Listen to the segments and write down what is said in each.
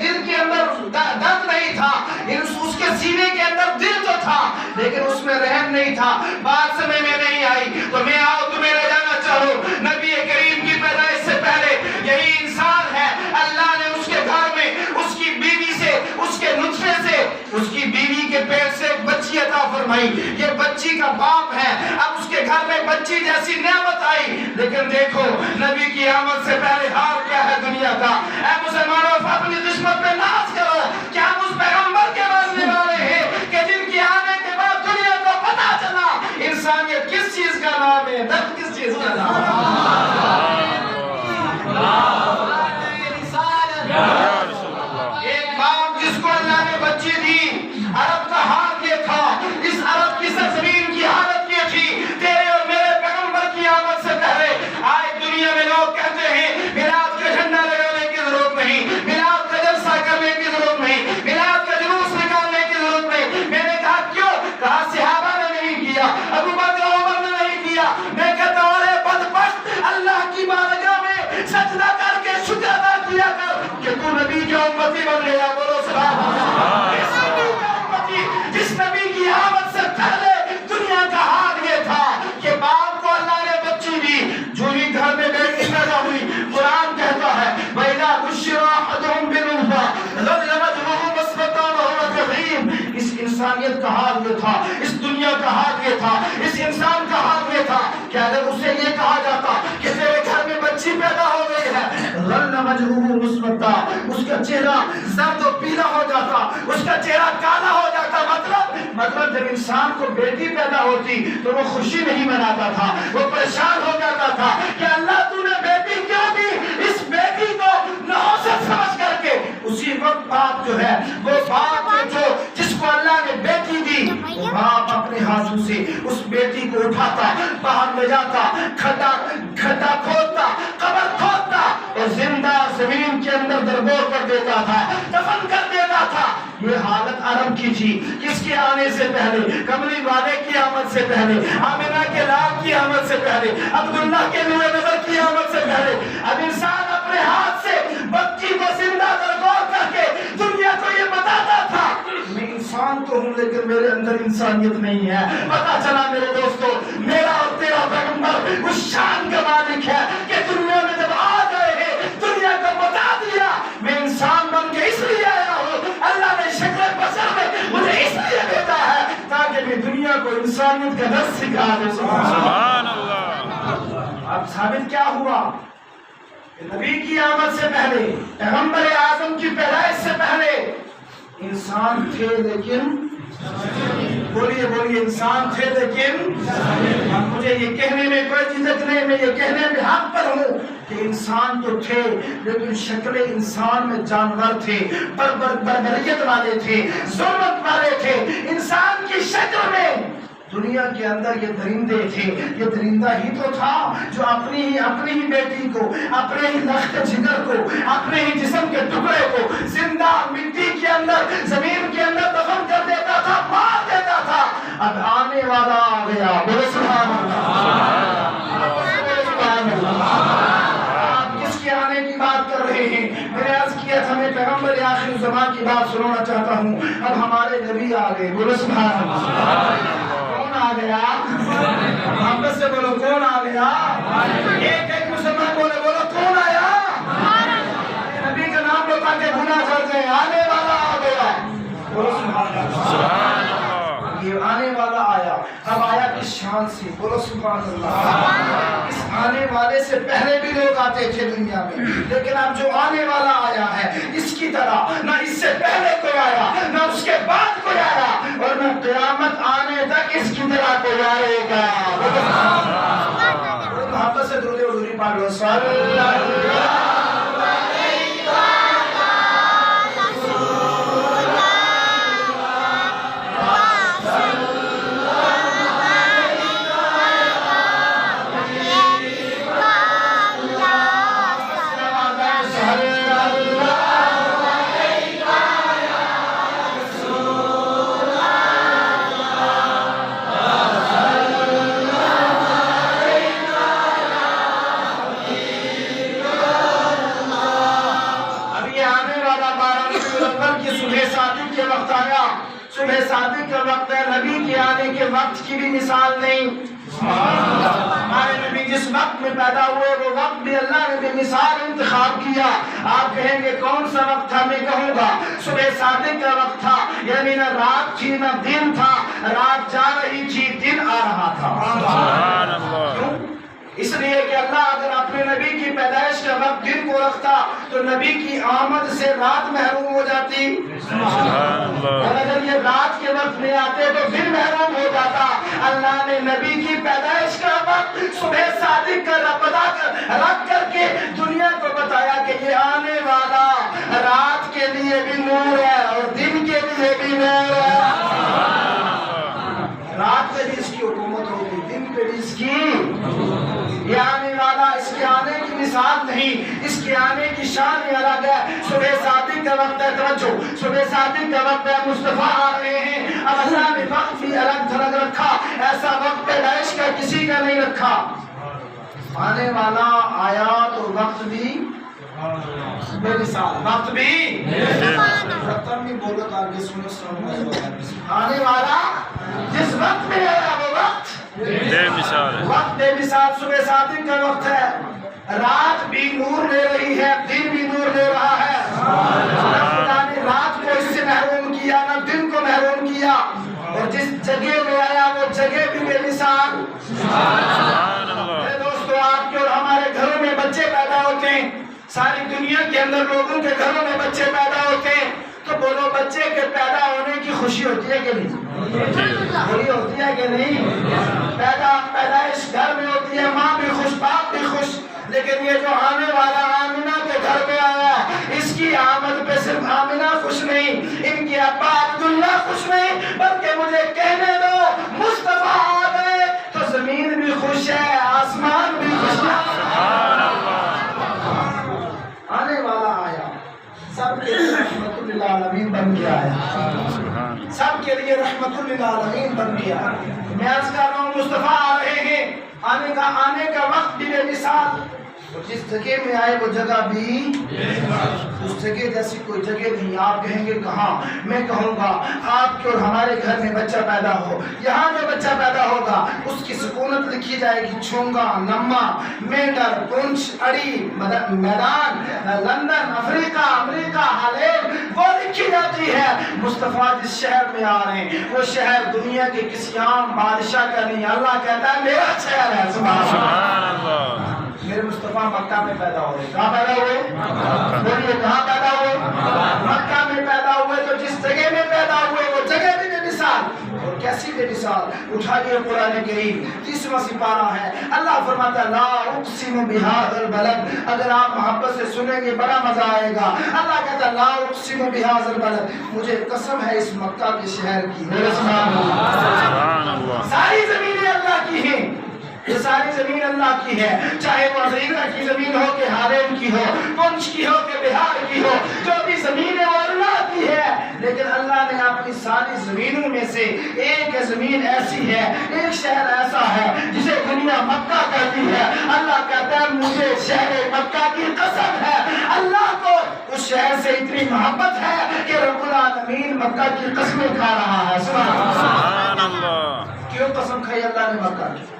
دل کے اندر درد نہیں تھا، اس کے سینے کے اندر دل تو تھا لیکن اس میں رحم نہیں تھا. بات سمجھ میں نہیں آئی تو میں آؤ تمہیں لے جانا چاہوں. نبی کریم کی پیدائش سے پہلے یہی انسان ہے. اللہ نے اس کے گھر میں اس کی بیوی سے، اس کے نطفے سے، اس کی بیوی کے پیٹ سے ایک بچی عطا فرمائی. یہ بچی کا باپ ہے. اب اس کے گھر میں بچی جیسی نعمت آئی. لیکن دیکھو نبی کی آمد سے پہلے حال کیا ہے دنیا کا. اے مسلمانوں اپنی قسمت پہ ناز کرو کہ ہم اس پیغمبر کے ماننے والے ہیں کہ جن کی آنے کے بعد دنیا کو پتا چلا انسانیت کس چیز کا نام ہے، درد کس چیز کا نام ہے. ایک باپ جس کو اللہ نے بچی دی، عرب کا حال یہ تھا، اس عرب کی سرزمین کی حالت یہ تھی. تیرے اور میرے پیغمبر کی آمد سے پہلے آج دنیا میں لوگ کہتے ہیں میلاد کا جھنڈا لگانے کی ضرورت نہیں، میلاد کا جلسہ کرنے کی ضرورت نہیں، میلاد کا جلوس نکالنے کی ضرورت نہیں. میں نے کہا کیوں؟ کہا صحابہ نے نہیں کیا، ابو بکر عمر نے نہیں کیا. میں کہتا ہوں اے بدبخت، اللہ کی بارگاہ میں سجدہ کر کے شکر ادا کیا کر کہ تو نبی کی امتی بن گیا. بولو سبحان اللہ. اس نبی کی امتی جس نبی کی آمد سے پہلے دنیا کا حال یہ تھا کہ باپ کو اللہ نے بچی دی، جو ہی گھر میں بیٹی پیدا ہوئی قرآن کہتا ہے وَإِذَا بُشِّرَ أَحَدُهُم بِالْأُنثَىٰ ظَلَّ وَجْهُهُ مُسْوَدًّا وَهُوَ كَظِيمٌ. اس انسانیت کا حال یہ تھا، اس دنیا کا حال یہ تھا، اس انسان کا حال یہ تھا کہ اگر اسے یہ کہا جاتا کہ تیرے گھر میں بچی پیدا ہو گئی ہے، ظَلَّ وَجْهُهُ مُسْوَدًّا، اس کا چہرہ زرد و پیلا ہو جاتا، اس کا چہرہ کالا ہو جاتا. مطلب جب انسان کو بیٹی پیدا ہوتی تو وہ خوشی نہیں مناتا تھا، وہ پریشان ہو جاتا تھا کہ اللہ تو نے بیٹی کیوں دی. اس بیٹی کو نحوست سمجھ کر کے اسی وقت باپ جو ہے، وہ باپ جو جس کو اللہ نے بیٹی دی، وہ باپ اپنے ہاتھوں سے اس بیٹی کو اٹھاتا، باہر لے جاتا، کھڈا کھودتا، قبر کھودتا اور زندہ زمین کے اندر دربور کر دیتا تھا، دفن کر دیتا تھا. یہ حالت عرب کی تھی. کس کے آنے سے پہلے؟ کملی والے کی آمد سے پہلے، آمنہ کے لال کی آمد سے پہلے، عبداللہ کے نور نظر کی آمد سے پہلے. اب انسان اپنے ہاتھ سے بچی کو زندہ درگور کر کے دنیا کو یہ بتاتا تھا میں انسان تو ہوں لیکن میرے اندر انسانیت نہیں ہے. پتا چلا میرے دوستو میرا اور تیرا پیغمبر اس شان کا مالک ہے کہ دنیا میں جب آ گئے ہیں دنیا کو بتا دیا میں انسان بن کے اس لیے آیا ہوں. اللہ نے شکل بشر میں مجھے اس لیے بھیجا ہے تاکہ میں دنیا کو انسانیت کا درس سکھا دوں. سبحان اللہ. اب ثابت کیا ہوا کہ نبی کی آمد سے پہلے، پیغمبر اعظم کی پیدائش سے پہلے انسان تھے لیکن بولیے انسان تھے لیکن مجھے یہ کہنے میں کوئی چیزت نہیں، میں یہ کہنے میں حق پر ہوں کہ انسان تو تھے لیکن شکل انسان میں جانور تھے، بربریت والے تھے، ظلمت والے تھے. انسان کی شکل میں دنیا کے اندر یہ درندے تھے. یہ درندہ ہی تو تھا جو اپنی ہی بیٹی کو، اپنے ہی لخت جگر کو، اپنے ہی جسم کے ٹکڑے کو زندہ مٹی کے اندر، زمین کے اندر دفن کر دیتا تھا، مار دیتا تھا. اب آنے والا آ گیا. بولو سبحان اللہ. آپ کس کے آنے کی بات کر رہے ہیں؟ میں نے عرض کیا تھا میں پیغمبر آخر زمان کی بات سنانا چاہتا ہوں. اب ہمارے نبی آ گئے. بولو سبحان اللہ. آ گیا محبت سے بولو کون آ گیا؟ ایک مسلمان بولے بولو کون آیا؟ نبی کا نام لو تاکہ گناہ کر جائے. آنے والا آ گیا. بولو سبحان اللہ. یہ آنے والا آیا. اب آیا کس شان سے؟ بولو سبحان اللہ. اس آنے والے سے پہلے بھی لوگ آتے تھے دنیا میں لیکن اب جو آنے والا آیا ہے اس کی طرح نہ اس سے پہلے کوئی آیا نہ اس کے بعد کوئی آیا اور نہ قیامت آنے تک اس کی طرح کوئی آئے گا. محبت سے درود حضور پاک صلی اللہ علیہ وسلم. الاول کی صبح صادق کے وقت آیا، صبح صادق کا وقت ہے، نبی کے آنے کے وقت کی بھی مثال نہیں۔ ہمارے نبی جس وقت میں پیدا ہوئے وہ وقت بھی اللہ نے بے مثال انتخاب کیا۔ آپ کہیں گے کون سا وقت تھا؟ میں کہوں گا صبح صادق کا وقت تھا، یعنی نہ رات تھی نہ دن تھا، رات جا رہی تھی دن آ رہا تھا۔ سبحان اللہ۔ اس لیے کہ اللہ اگر اپنے نبی کی پیدائش کا وقت دن کو رکھتا تو نبی کی آمد سے رات محروم ہو جاتی، اور اگر یہ رات کے وقت میں آتے تو دن محروم ہو جاتا۔ اللہ نے نبی کی پیدائش کا وقت صبح صادق کا رکھ کر کے دنیا کو بتایا کہ یہ آنے والا رات کے لیے بھی نور ہے اور دن کے لیے بھی نور ہے۔ رات میں بھی اس کی حکومت ہوگی، دن پہ بھی اس کی، یہ آنے والا اس کے آنے کی مثال نہیں، اس کے آنے کی شان ہی الگ ہے۔ صبح صادق کا وقت ہے، توجہ، صبح صادق کا وقت ہے، مصطفیٰ آ رہے ہیں۔ اب اللہ نے وقت بھی الگ تھلگ رکھا، ایسا وقت پیدائش کا کسی کا نہیں رکھا۔ آنے والا آیا تو وقت بھی بے مثال، وقت بھی ختم نہیں، بولو تو آگے سنو۔ آنے والا جس وقت میں آیا وہ وقت بے مثال ہے، وقت بے مثال۔ صبح صادق کا وقت ہے، رات بھی نور لے رہی ہے، دن بھی نور لے رہا ہے۔ خدا نے رات کو اس سے محروم کیا، نہ دن کو محروم کیا، اور جس جگہ میں آیا وہ جگہ بھی بے مثال۔ میرے دوستو، آپ کے اور ہمارے گھروں میں بچے پیدا ہوتے ہیں، ساری دنیا کے اندر لوگوں کے گھروں میں بچے پیدا ہوتے ہیں، تو بولو بچے کے پیدا ہونے کی خوشی ہوتی ہے کہ نہیں؟ خوشی ہوتی ہے کہ نہیں؟ پیدائش گھر میں ہوتی ہے، ماں بھی خوش، باپ بھی خوش، لیکن یہ جو آنے والا آمنہ کے گھر میں آیا، اس کی آمد پہ صرف آمنہ خوش نہیں، ان کے ابا عبداللہ خوش نہیں، بلکہ مجھے کہنے دو مصطفیٰ آ گئے تو زمین بھی خوش ہے، آسمان بھی خوش ہے۔ آنے والا آیا، سب کے لیے رحمت للعالمین بن کے آیا، سب کے لیے رحمت للعالمین بن کے آیا۔ میں عرض کر رہا ہوں مصطفیٰ آ رہے ہیں، آنے کا وقت بھی بے مثال، اور جس جگہ میں آئے وہ جگہ بھی اس جگہ جیسی کوئی جگہ نہیں۔ آپ کہیں گے کہاں؟ میں کہوں گا آپ کے اور ہمارے گھر میں بچہ پیدا ہو، یہاں جو بچہ پیدا ہوگا اس کی سکونت لکھی جائے گی، چھونگا، نما، میڈر، پونچھ، اڑی، میدان، لندن، افریقہ، امریکہ، ہالینڈ، وہ لکھی جاتی ہے۔ مصطفیٰ جس شہر میں آ رہے ہیں وہ شہر دنیا کے کسی عام بادشاہ کا نہیں، اللہ کہتا ہے میرا شہر ہے۔ سبحان اللہ۔ میرے مصطفیٰ مکہ میں پیدا ہوئے، کہاں پیدا ہوئے؟ بولیے کہاں پیدا ہوئے؟ مکہ میں پیدا ہوئے، تو جس جگہ میں پیدا ہوئے وہ جگہ بھی بے مثال، اور کیسی بے مثال؟ اٹھائیے قرآن کریم 30واں سپارہ ہے، اللہ فرماتا ہے لا اقسم بہذا البلد، اگر آپ محبت سے سنیں گے بڑا مزہ آئے گا۔ اللہ کہتا ہے لا اقسم بہذا البلد، مجھے قسم ہے اس مکہ کے شہر کی۔ سبحان اللہ۔ ساری زمینیں اللہ کی ہیں، یہ ساری زمین اللہ کی ہے، چاہے وہ امریکہ کی زمین ہو کہ ہالینڈ کی ہو، پنچ کی ہو کہ بہار کی ہو، جو بھی زمین ہے وہ اللہ کی ہے۔ لیکن اللہ نے اپنی ساری زمینوں میں سے ایک زمین ایسی ہے، ایک شہر ایسا ہے جسے دنیا مکہ کہتی ہے۔ اللہ کہتا ہے مجھے شہر مکہ کی قسم ہے، اللہ کو اس شہر سے اتنی محبت ہے کہ رب العالمین مکہ کی قسمیں کھا رہا ہے۔ سبحان اللہ۔ کیوں قسم کھائی اللہ نے مکہ کی؟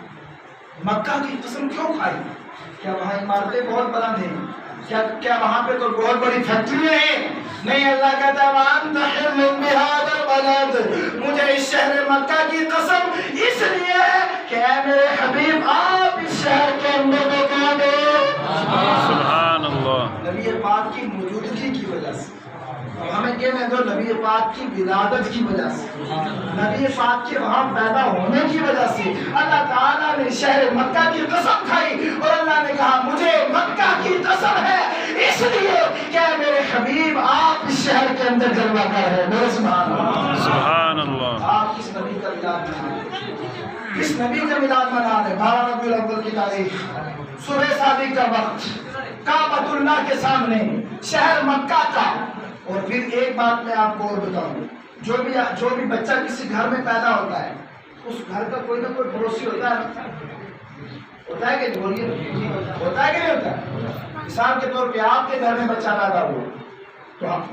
مکہ کی قسم کیوں کھائی؟ کیا وہاں عمارتیں بہت بلند ہیں؟ کیا وہاں پہ کوئی بہت بڑی فیکٹریاں ہیں؟ نہیں، اللہ کہتا ہے وَأَنْتَ حِلٌّ بِهَذَا الْبَلَدِ، مجھے اس شہر مکہ کی قسم اس لیے ہے کہ اے میرے حبیب آپ اس شہر کے اندر موجود ہو۔ سبحان اللہ۔ نبی پاک کی موجودگی کی وجہ سے، ہمیں کہنے دو نبی پاک کی ولادت کی وجہ سے، نبی پاک کے وہاں پیدا ہونے کی وجہ سے اللہ تعالیٰ نے شہر مکہ کی قسم کھائی، اور اللہ نے کہا مجھے مکہ کی قسم ہے اس لیے کہ میرے حبیب آپ اس شہر کے اندر جلوہ گر ہے۔ میرے سبحان اللہ۔ سبحان اللہ۔ آپ کس نبی کا میلاد منانے؟ کس نبی کا میلاد منانے؟ 12 ربیع الاول کی تاریخ، صبح صادق کا وقت، کعبۃ اللہ کے سامنے، شہر مکہ کا۔ اور پھر ایک بات میں آپ کو اور بتاؤں، جو بھی بچہ کسی گھر میں پیدا ہوتا ہے اس گھر کا کوئی نہ کوئی پڑوسی ہوتا ہے، ہوتا ہے کہ نہیں؟ بولیے، ہوتا ہے کہ نہیں ہوتا ہے؟ مثال کے طور پہ آپ کے گھر میں بچہ پیدا ہوا تو